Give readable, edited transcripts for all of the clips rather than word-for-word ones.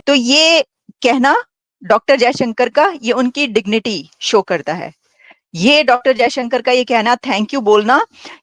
तो ये कहना डॉक्टर जयशंकर का, ये उनकी डिग्निटी शो करता है। ये डॉक्टर जयशंकर का ये कहना, थैंक यू बोलना,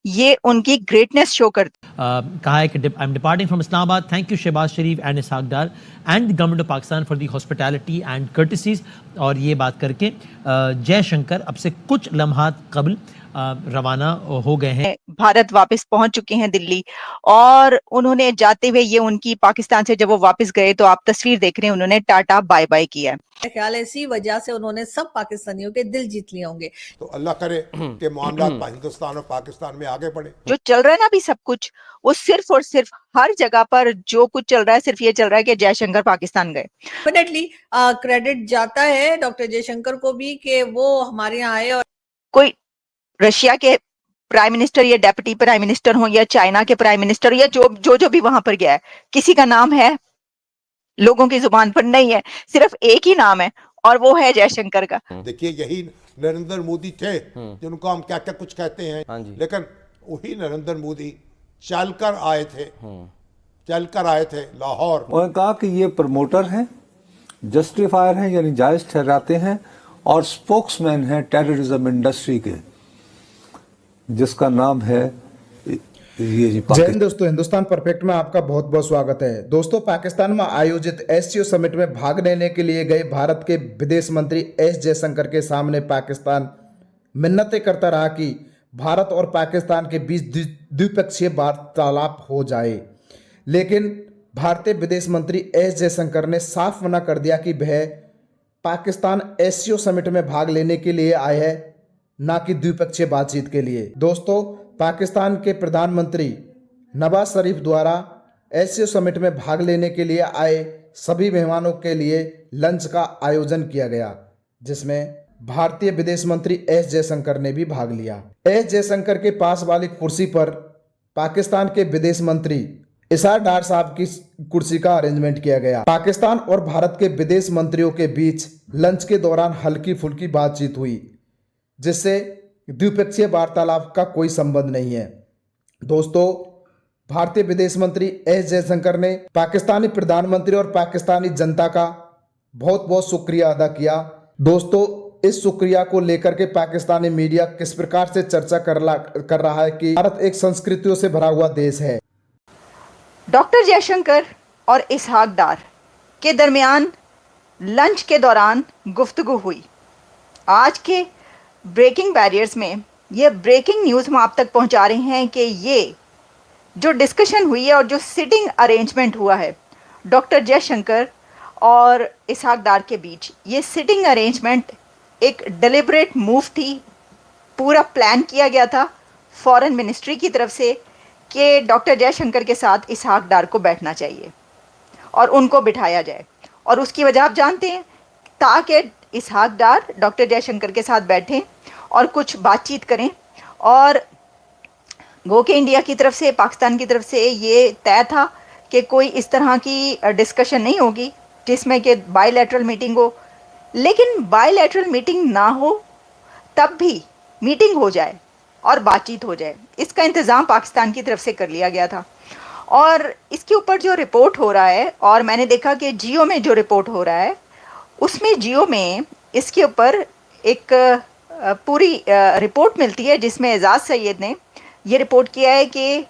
ये उनकी ग्रेटनेस शो करता है। कहा है कि I am departing from Islamabad, thank you Shahbaz Sharif and Ishaq Dar and the government of Pakistan for the hospitality and courtesies. और ये बात करके जयशंकर अब से कुछ लम्हात कबल रवाना हो गए हैं, भारत वापस पहुंच चुके हैं दिल्ली। और उन्होंने जाते हुए, ये उनकी पाकिस्तान से जब वो वापस गए तो आप तस्वीर देख रहे हैं, उन्होंने टाटा बाय बाय किया। मेरा ख्याल है इसी वजह से उन्होंने सब पाकिस्तानियों के दिल जीत लिए होंगे। तो अल्लाह करे कि मामला हिंदुस्तान और पाकिस्तान में आगे बढ़े। जो चल रहा है ना अभी सब कुछ, वो सिर्फ और सिर्फ हर जगह पर जो कुछ चल रहा है, सिर्फ ये चल रहा है कि जयशंकर पाकिस्तान गए। डेफिनेटली क्रेडिट जाता है डॉक्टर जयशंकर को भी कि वो हमारे यहाँ आए। और कोई रशिया के प्राइम मिनिस्टर या डेप्यूटी प्राइम मिनिस्टर हो, या चाइना के प्राइम मिनिस्टर, या जो भी वहां पर गया है, किसी का नाम है लोगों की जुबान पर? नहीं है। सिर्फ एक ही नाम है और वो है जयशंकर का। देखिए, यही नरेंद्र मोदी थे जिनको हम क्या क्या कुछ कहते हैं, लेकिन वही नरेंद्र मोदी चलकर आए थे लाहौर। उन्होंने कहा कि ये प्रमोटर हैं, जस्टिफायर हैं, यानी जायज ठहराते हैं, और स्पोक्समैन हैं टेररिज्म इंडस्ट्री के, जिसका नाम है ये जी। जय हिंद दोस्तों, हिंदुस्तान परफेक्ट में आपका बहुत बहुत स्वागत है। दोस्तों, पाकिस्तान में आयोजित एससीओ समिट में भाग लेने के लिए गए भारत के विदेश मंत्री एस जयशंकर के सामने पाकिस्तान मिन्नतें करता रहा कि भारत और पाकिस्तान के बीच द्विपक्षीय वार्तालाप हो जाए। लेकिन भारतीय विदेश मंत्री एस जयशंकर ने साफ मना कर दिया कि वह पाकिस्तान एससीओ समिट में भाग लेने के लिए आए हैं, ना कि द्विपक्षीय बातचीत के लिए। दोस्तों, पाकिस्तान के प्रधानमंत्री नवाज शरीफ द्वारा एससीओ समिट में भाग लेने के लिए आए सभी मेहमानों के लिए लंच का आयोजन किया गया, जिसमें भारतीय विदेश मंत्री एस जयशंकर ने भी भाग लिया। एस जयशंकर के पास वाली कुर्सी पर पाकिस्तान के विदेश मंत्री इसहाक डार साहब की कुर्सी का अरेंजमेंट किया गया। पाकिस्तान और भारत के विदेश मंत्रियों के बीच लंच के दौरान हल्की फुल्की बातचीत हुई, जिससे द्विपक्षीय वार्तालाप का कोई संबंध नहीं है। दोस्तों, भारतीय विदेश मंत्री एस जयशंकर ने पाकिस्तानी प्रधानमंत्री और पाकिस्तानी जनता का बहुत बहुत शुक्रिया अदा किया। दोस्तों, इस शुक्रिया को लेकर के पाकिस्तानी मीडिया किस प्रकार से चर्चा कर रहा है कि भारत एक संस्कृतियों से भरा हुआ देश है। डॉक्टर जयशंकर और इसहाक डार के दरमियान लंच के दौरान गुफ्तगू हुई। आज के ब्रेकिंग बैरियर्स में ये ब्रेकिंग न्यूज़ हम आप तक पहुंचा रहे हैं कि ये जो डिस्कशन हुई है और जो सिटिंग अरेंजमेंट हुआ है डॉक्टर जयशंकर और इसहाक डार के बीच, ये सिटिंग अरेंजमेंट एक डेलिब्रेट मूव थी। पूरा प्लान किया गया था फॉरेन मिनिस्ट्री की तरफ से कि डॉक्टर जयशंकर के साथ इसहाक डार को बैठना चाहिए और उनको बिठाया जाए। और उसकी वजह आप जानते हैं, ताकि इसहाक डार डॉक्टर जयशंकर के साथ बैठें और कुछ बातचीत करें। और गो के इंडिया की तरफ से, पाकिस्तान की तरफ से ये तय था कि कोई इस तरह की डिस्कशन नहीं होगी जिसमें कि बायलैटरल मीटिंग हो। लेकिन बायलैटरल मीटिंग ना हो तब भी मीटिंग हो जाए और बातचीत हो जाए, इसका इंतज़ाम पाकिस्तान की तरफ से कर लिया गया था। और इसके ऊपर जो रिपोर्ट हो रहा है, और मैंने देखा कि जियो में जो रिपोर्ट हो रहा है, उसमें जियो में इसके ऊपर एक पूरी रिपोर्ट मिलती है, जिसमें एजाज़ सैयद ने ये रिपोर्ट किया है कि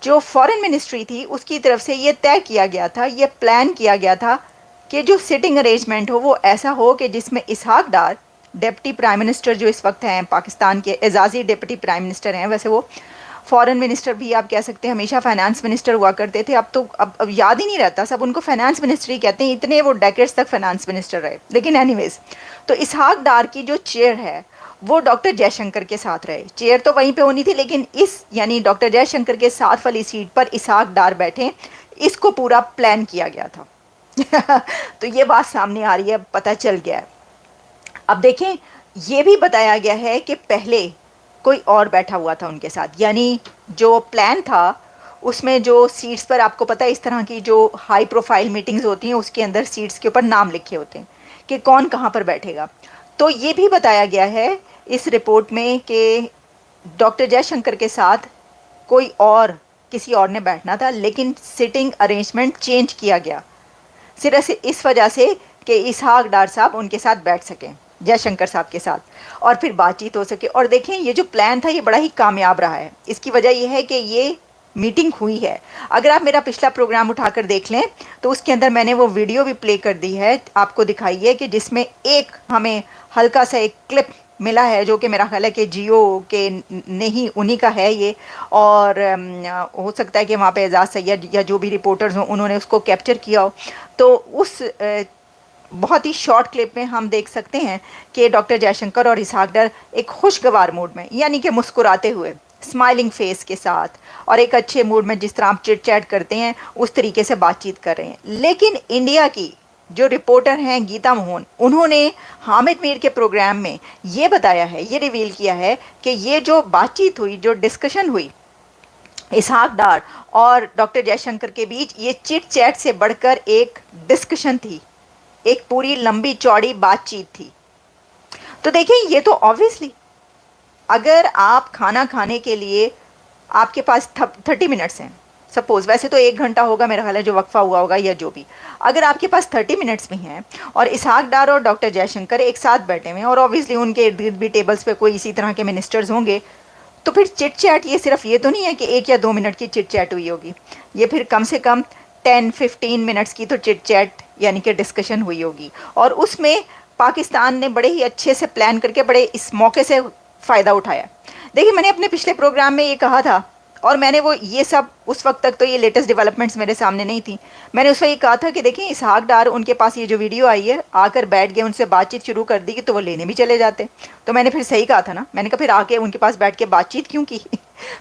जो फॉरेन मिनिस्ट्री थी उसकी तरफ से ये तय किया गया था, ये प्लान किया गया था कि जो सिटिंग अरेंजमेंट हो वो ऐसा हो कि जिसमें इसहाक डार, डिप्टी प्राइम मिनिस्टर जो इस वक्त हैं पाकिस्तान के, एजाज़ी डिप्टी प्राइम मिनिस्टर हैं, वैसे वो फॉरेन मिनिस्टर भी आप कह सकते हैं, हमेशा फाइनेंस मिनिस्टर हुआ करते थे, अब याद ही नहीं रहता, सब उनको फाइनेंस मिनिस्टर ही कहते हैं, इतने वो डेकेड्स तक फाइनेंस मिनिस्टर रहे। लेकिन एनीवेज, तो इसहाक डार की जो चेयर है वो डॉक्टर जयशंकर के साथ रहे। चेयर तो वहीं पे होनी थी, लेकिन इस यानी डॉक्टर जयशंकर के साथ वाली सीट पर इसहाक डार बैठे, इसको पूरा प्लान किया गया था। तो ये बात सामने आ रही है, पता चल गया है। अब देखें, ये भी बताया गया है कि पहले कोई और बैठा हुआ था उनके साथ, यानी जो प्लान था उसमें जो सीट्स पर, आपको पता है इस तरह की जो हाई प्रोफाइल मीटिंग्स होती हैं उसके अंदर सीट्स के ऊपर नाम लिखे होते हैं कि कौन कहाँ पर बैठेगा। तो ये भी बताया गया है इस रिपोर्ट में कि डॉक्टर जयशंकर के साथ कोई और, किसी और ने बैठना था, लेकिन सिटिंग अरेंजमेंट चेंज किया गया। सिर्फ इस वजह से कि इसहाक डार साहब उनके साथ बैठ सकें, जयशंकर साहब के साथ, और फिर बातचीत हो सके। और देखें ये जो प्लान था ये बड़ा ही कामयाब रहा है। इसकी वजह यह है कि ये मीटिंग हुई है। अगर आप मेरा पिछला प्रोग्राम उठाकर देख लें तो उसके अंदर मैंने वो वीडियो भी प्ले कर दी है, आपको दिखाई है, कि जिसमें एक हमें हल्का सा एक क्लिप मिला है जो कि मेरा ख्याल है कि जियो के नहीं उन्हीं का है ये, और हो सकता है कि वहाँ पे एजाज सैयद या जो भी रिपोर्टर्स हों उन्होंने उसको कैप्चर किया हो। तो उस बहुत ही शॉर्ट क्लिप में हम देख सकते हैं कि डॉक्टर जयशंकर और इसहाक डार एक खुशगवार मूड में, यानी कि मुस्कुराते हुए, स्माइलिंग फेस के साथ और एक अच्छे मूड में, जिस तरह आप चिट चैट करते हैं उस तरीके से बातचीत कर रहे हैं। लेकिन इंडिया की जो रिपोर्टर हैं गीता मोहन, उन्होंने हामिद मीर के प्रोग्राम में ये बताया है, ये रिवील किया है कि ये जो बातचीत हुई, जो डिस्कशन हुई इसहाक डार और डॉक्टर जयशंकर के बीच, ये चिट चैट से बढ़कर एक डिस्कशन थी, एक पूरी लंबी चौड़ी बातचीत थी। तो देखिए ये तो ऑब्वियसली, अगर आप खाना खाने के लिए आपके पास 30 मिनट्स हैं, सपोज, वैसे तो 1 घंटा होगा मेरा ख्याल है जो वक्फा हुआ होगा या जो भी, अगर आपके पास 30 मिनट्स भी हैं और इसहाक डार और डॉक्टर जयशंकर एक साथ बैठे हुए हैं और ऑब्वियसली उनके इर्द गिर्द भी टेबल्स पे कोई इसी तरह के मिनिस्टर्स होंगे, तो फिर चिट चैट ये सिर्फ ये तो नहीं है कि 1 या 2 मिनट की चिट चैट हुई होगी, ये फिर कम से कम 10-15 मिनट्स की तो चिट चैट यानी कि डिस्कशन हुई होगी। और उसमें पाकिस्तान ने बड़े ही अच्छे से प्लान करके बड़े इस मौके से फ़ायदा उठाया। देखिए मैंने अपने पिछले प्रोग्राम में ये कहा था, और मैंने वो ये सब उस वक्त तक तो ये लेटेस्ट डेवलपमेंट्स मेरे सामने नहीं थी, मैंने उस वक्त ये कहा था कि देखिए इसहाक डार, उनके पास ये जो वीडियो आई है, आकर बैठ गए, उनसे बातचीत शुरू कर दी तो वो लेने भी चले जाते। तो मैंने फिर सही कहा था ना, मैंने कहा फिर आके उनके पास बैठ के बातचीत क्यों की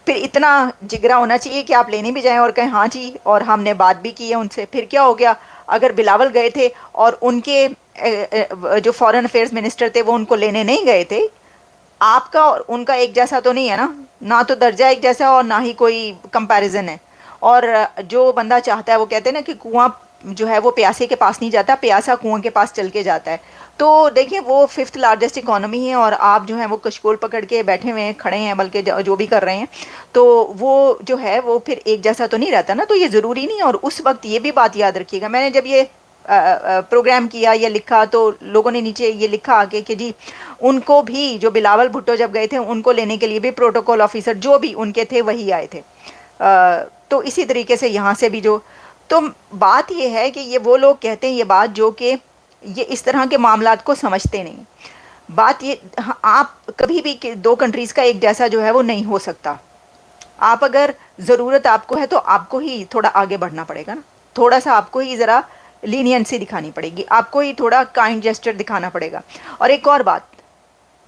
फिर इतना जिगरा होना चाहिए कि आप लेने भी जाएँ और कहें हाँ जी, और हमने बात भी की है उनसे। फिर क्या हो गया, अगर बिलावल गए थे और उनके जो फॉरेन अफेयर्स मिनिस्टर थे वो उनको लेने नहीं गए थे, आपका और उनका एक जैसा तो नहीं है ना तो दर्जा एक जैसा और ना ही कोई कंपैरिजन है। और जो बंदा चाहता है, वो कहते हैं ना कि कुआं जो है वो प्यासे के पास नहीं जाता, प्यासा कुआं के पास चल के जाता है। तो देखिए वो 5th लार्जेस्ट इकोनॉमी है और आप जो है वो कशकोल पकड़ के बैठे हुए हैं, खड़े हैं, बल्कि जो भी कर रहे हैं, तो वो जो है वो फिर एक जैसा तो नहीं रहता ना, तो ये ज़रूरी नहीं। और उस वक्त ये भी बात याद रखिएगा, मैंने जब ये प्रोग्राम किया या लिखा तो लोगों ने नीचे ये लिखा आके कि जी उनको भी, जो बिलावल भुट्टो जब गए थे उनको लेने के लिए भी प्रोटोकॉल ऑफिसर जो भी उनके थे वही आए थे। तो इसी तरीके से यहाँ से भी जो, तो बात ये है कि ये वो लोग कहते हैं ये बात जो कि ये इस तरह के मामलात को समझते नहीं। बात ये, आप कभी भी 2 कंट्रीज़ का एक जैसा जो है वो नहीं हो सकता। आप अगर ज़रूरत आपको है तो आपको ही थोड़ा आगे बढ़ना पड़ेगा ना, थोड़ा सा आपको ही ज़रा लीनियंसी दिखानी पड़ेगी, आपको ही थोड़ा काइंड जेस्चर दिखाना पड़ेगा। और एक और बात,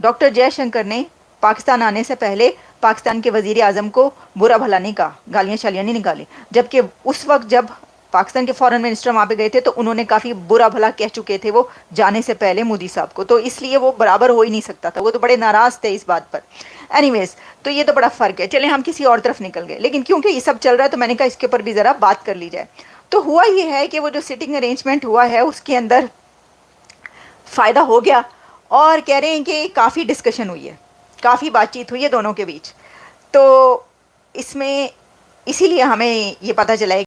डॉक्टर जयशंकर ने पाकिस्तान आने से पहले पाकिस्तान के वज़ीर आज़म को बुरा भला नहीं कहा, गालियाँ शालियाँ नहीं निकाली, जबकि उस वक्त जब पाकिस्तान के फॉरेन मिनिस्टर वहाँ पे गए थे तो उन्होंने काफ़ी बुरा भला कह चुके थे वो जाने से पहले मोदी साहब को, तो इसलिए वो बराबर हो ही नहीं सकता था, वो तो बड़े नाराज़ थे इस बात पर। एनीवेज, तो ये तो बड़ा फ़र्क है। चलें हम किसी और तरफ निकल गए, लेकिन क्योंकि ये सब चल रहा है तो मैंने कहा इसके ऊपर भी ज़रा बात कर ली जाए। तो हुआ ये है कि वो जो सिटिंग अरेंजमेंट हुआ है उसके अंदर फ़ायदा हो गया, और कह रहे हैं कि काफ़ी डिस्कशन हुई है, काफ़ी बातचीत हुई है दोनों के बीच। तो इसमें इसीलिए हमें ये पता चला है